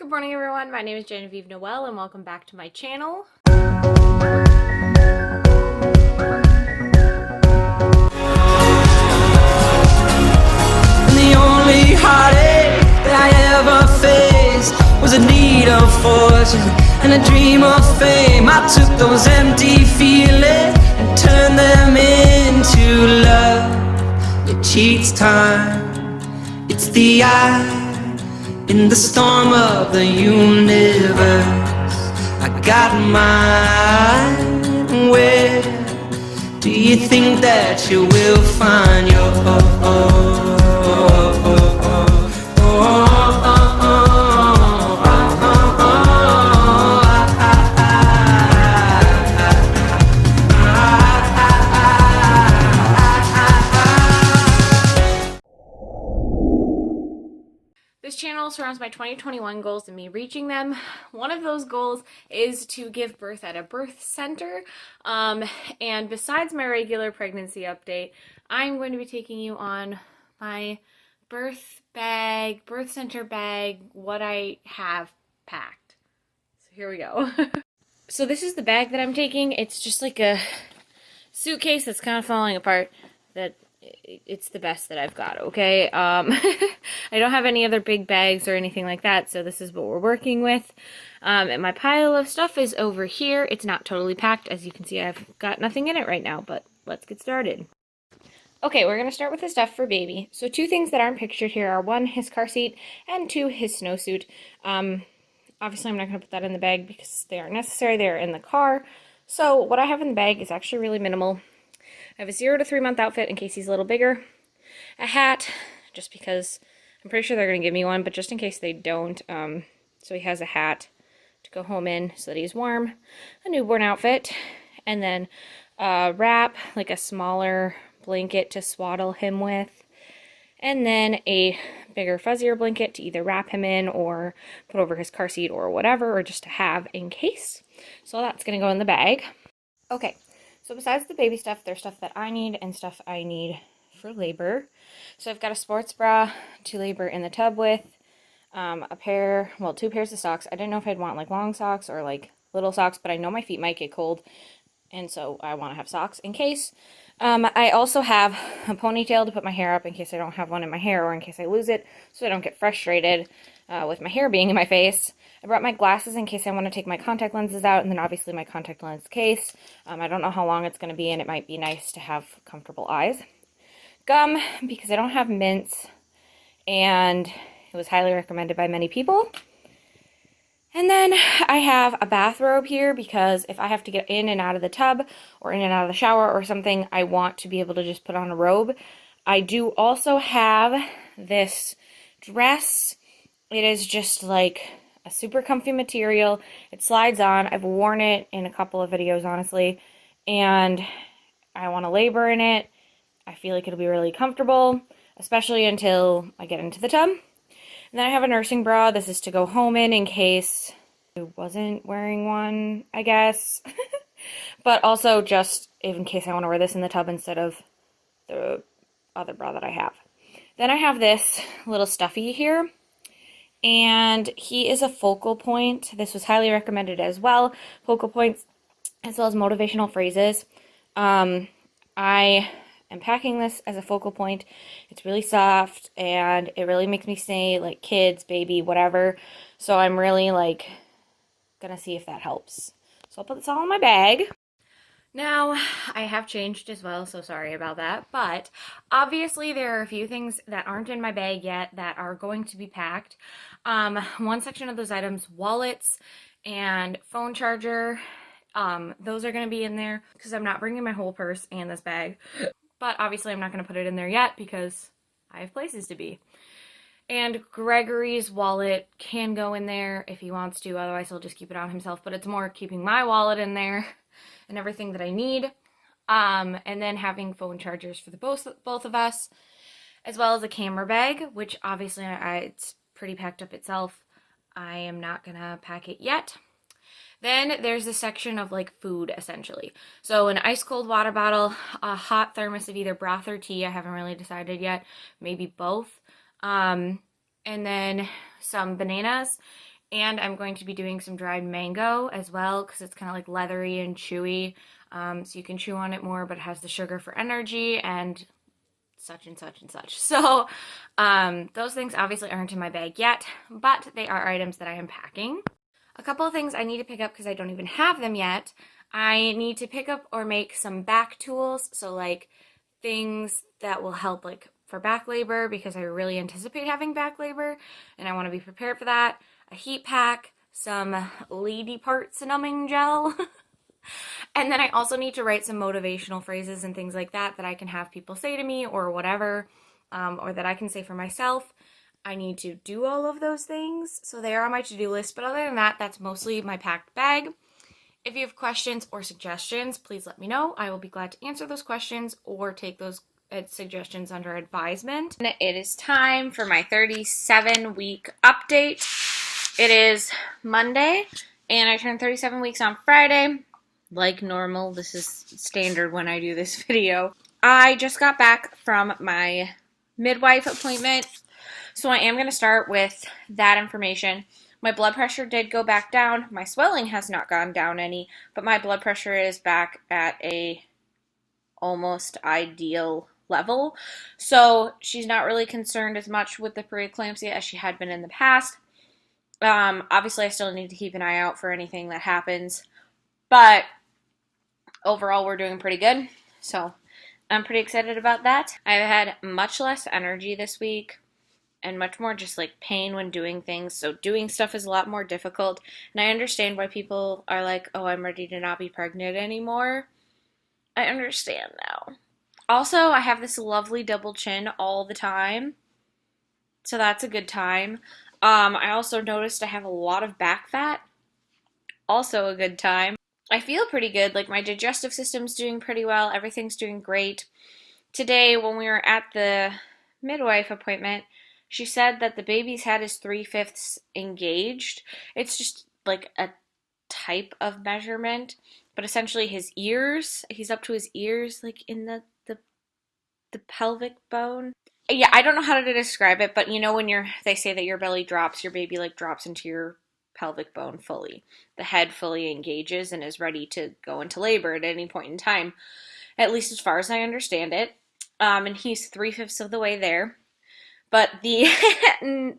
Good morning, everyone. My name is Genevieve Noel, and welcome back to my channel. And the only heartache that I ever faced was a need of fortune and a dream of fame. I took those empty feelings and turned them into love. It cheats time. It's the eye in the storm of the universe. I got mine. Where do you think that you will find your This channel surrounds my 2021 goals and me reaching them. One of those goals is to give birth at a birth center. And besides my regular pregnancy update, I'm going to be taking you on my birth center bag, what I have packed. So here we go. So this is the bag that I'm taking. It's just like a suitcase that's kind of falling apart. It's the best that I've got, okay? I don't have any other big bags or anything like that, so this is what we're working with. And my pile of stuff is over here. It's not totally packed. As you can see, I've got nothing in it right now, but let's get started. Okay, we're going to start with the stuff for baby. So two things that aren't pictured here are, one, his car seat, and two, his snowsuit. Obviously, I'm not going to put that in the bag because they aren't necessary. They're in the car. So what I have in the bag is actually really minimal. I have a 0 to 3 month outfit in case he's a little bigger, a hat, just because I'm pretty sure they're going to give me one, but just in case they don't, so he has a hat to go home in so that he's warm, a newborn outfit, and then a wrap, like a smaller blanket to swaddle him with, and then a bigger, fuzzier blanket to either wrap him in or put over his car seat or whatever, or just to have in case. So that's going to go in the bag. Okay. So besides the baby stuff, there's stuff that I need and stuff I need for labor. So I've got a sports bra to labor in the tub with, two pairs of socks. I didn't know if I'd want like long socks or like little socks, but I know my feet might get cold, and so I want to have socks in case. I also have a ponytail to put my hair up in case I don't have one in my hair or in case I lose it, so I don't get frustrated with my hair being in my face. I brought my glasses in case I want to take my contact lenses out, and then obviously my contact lens case. I don't know how long it's going to be, and it might be nice to have comfortable eyes. Gum, because I don't have mints, and it was highly recommended by many people. And then I have a bathrobe here because if I have to get in and out of the tub or in and out of the shower or something, I want to be able to just put on a robe. I do also have this dress. It is just like a super comfy material. It slides on. I've worn it in a couple of videos, honestly, and I want to labor in it. I feel like it'll be really comfortable, especially until I get into the tub. And then I have a nursing bra. This is to go home in case I wasn't wearing one, I guess. But also just in case I want to wear this in the tub instead of the other bra that I have. Then I have this little stuffy here. And he is a focal point. This was highly recommended as well. Focal points as well as motivational phrases. I am packing this as a focal point. It's really soft and it really makes me say like kids, baby, whatever. So I'm really like gonna see if that helps. So I'll put this all in my bag. Now, I have changed as well, so sorry about that, but obviously there are a few things that aren't in my bag yet that are going to be packed. One section of those items, wallets and phone charger, those are going to be in there because I'm not bringing my whole purse and this bag, but obviously I'm not going to put it in there yet because I have places to be. And Gregory's wallet can go in there if he wants to, otherwise he'll just keep it on himself, but it's more keeping my wallet in there and everything that I need, and then having phone chargers for the both of us, as well as a camera bag, which obviously it's pretty packed up itself. I am not gonna pack it yet. Then there's a section of like food, essentially. So an ice cold water bottle, a hot thermos of either broth or tea. I haven't really decided yet. Maybe both. And then some bananas And I'm going to be doing some dried mango as well because it's kind of like leathery and chewy. So you can chew on it more, but it has the sugar for energy and such and such and such. So those things obviously aren't in my bag yet, but they are items that I am packing. A couple of things I need to pick up because I don't even have them yet. I need to pick up or make some back tools. So like things that will help like for back labor because I really anticipate having back labor and I want to be prepared for that. A heat pack, some lady parts numbing gel. And then I also need to write some motivational phrases and things like that that I can have people say to me or whatever, or that I can say for myself. I need to do all of those things, so they are on my to-do list. But other than that, that's mostly my packed bag. If you have questions or suggestions, please let me know. I will be glad to answer those questions or take those suggestions under advisement. It is time for my 37-week update. It is Monday, and I turned 37 weeks on Friday. Like normal, this is standard when I do this video. I just got back from my midwife appointment, so I am going to start with that information. My blood pressure did go back down. My swelling has not gone down any, but my blood pressure is back at a almost ideal level. So she's not really concerned as much with the preeclampsia as she had been in the past. Obviously, I still need to keep an eye out for anything that happens, but overall, we're doing pretty good. So I'm pretty excited about that. I've had much less energy this week and much more just like pain when doing things. So doing stuff is a lot more difficult. And I understand why people are like, oh, I'm ready to not be pregnant anymore. I understand now. Also, I have this lovely double chin all the time. So that's a good time. I also noticed I have a lot of back fat. Also a good time. I feel pretty good. Like my digestive system's doing pretty well. Everything's doing great. Today, when we were at the midwife appointment, she said that the baby's head is 3/5 engaged. It's just like a type of measurement, but essentially his ears, he's up to his ears, like in the pelvic bone. Yeah, I don't know how to describe it, but you know when they say that your belly drops, your baby like drops into your pelvic bone fully. The head fully engages and is ready to go into labor at any point in time, at least as far as I understand it. And he's 3/5 of the way there. But the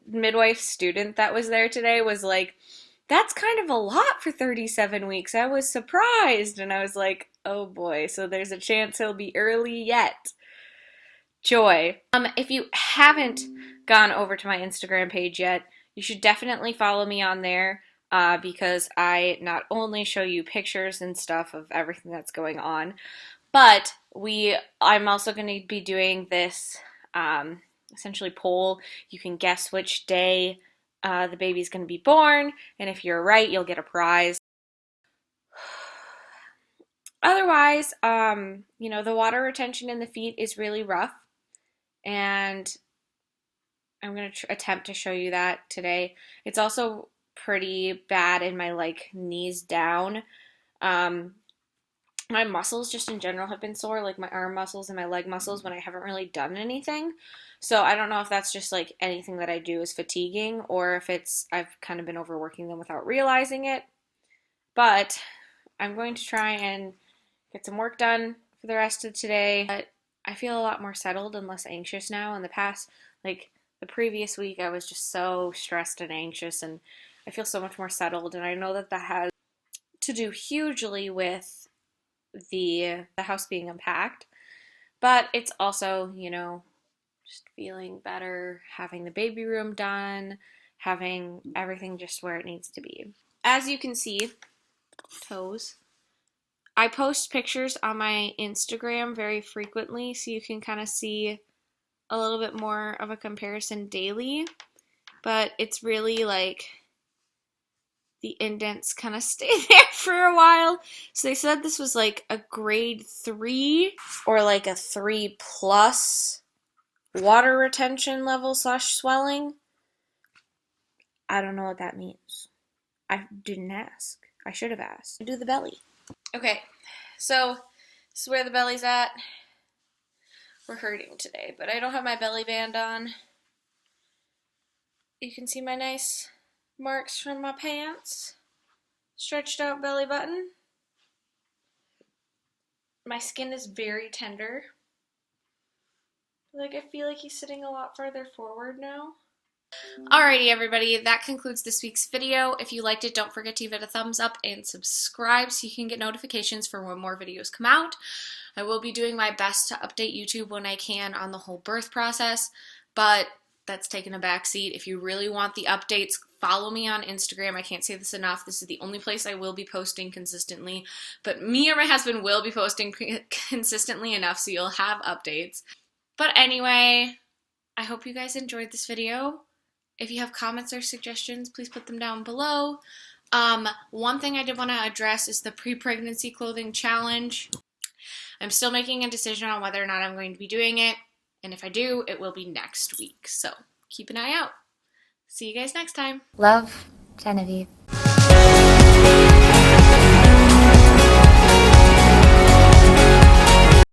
midwife student that was there today was like, that's kind of a lot for 37 weeks. I was surprised. And I was like, oh boy, so there's a chance he'll be early yet. Joy. If you haven't gone over to my Instagram page yet, you should definitely follow me on there because I not only show you pictures and stuff of everything that's going on, but I'm also going to be doing this essentially poll. You can guess which day the baby's going to be born, and if you're right, you'll get a prize. Otherwise, the water retention in the feet is really rough, and I'm going to attempt to show you that today. It's also pretty bad in my knees down. My muscles just in general have been sore, like my arm muscles and my leg muscles when I haven't really done anything. So I don't know if that's just like anything that I do is fatiguing or if I've kind of been overworking them without realizing it. But I'm going to try and get some work done for the rest of today. But I feel a lot more settled and less anxious now. In the past, the previous week, I was just so stressed and anxious, and I feel so much more settled. And I know that has to do hugely with the house being unpacked, but it's also, just feeling better, having the baby room done, having everything just where it needs to be. As you can see, toes. I post pictures on my Instagram very frequently, so you can kind of see a little bit more of a comparison daily, but it's really the indents kind of stay there for a while. So they said this was like a grade 3 or like a 3+ water retention level / swelling. I don't know what that means. I didn't ask. I should have asked. Do the belly. Okay, so this is where the belly's at. We're hurting today, but I don't have my belly band on. You can see my nice marks from my pants, stretched out belly button. My skin is very tender. Like, I feel like he's sitting a lot farther forward now. Alrighty, everybody, that concludes this week's video. If you liked it, don't forget to give it a thumbs up and subscribe so you can get notifications for when more videos come out. I will be doing my best to update YouTube when I can on the whole birth process, but that's taken a backseat. If you really want the updates, follow me on Instagram. I can't say this enough. This is the only place I will be posting consistently, but me or my husband will be posting consistently enough so you'll have updates. But anyway, I hope you guys enjoyed this video. If you have comments or suggestions, please put them down below. One thing I did want to address is the pre-pregnancy clothing challenge. I'm still making a decision on whether or not I'm going to be doing it, and if I do, it will be next week. So keep an eye out. See you guys next time. Love, Genevieve.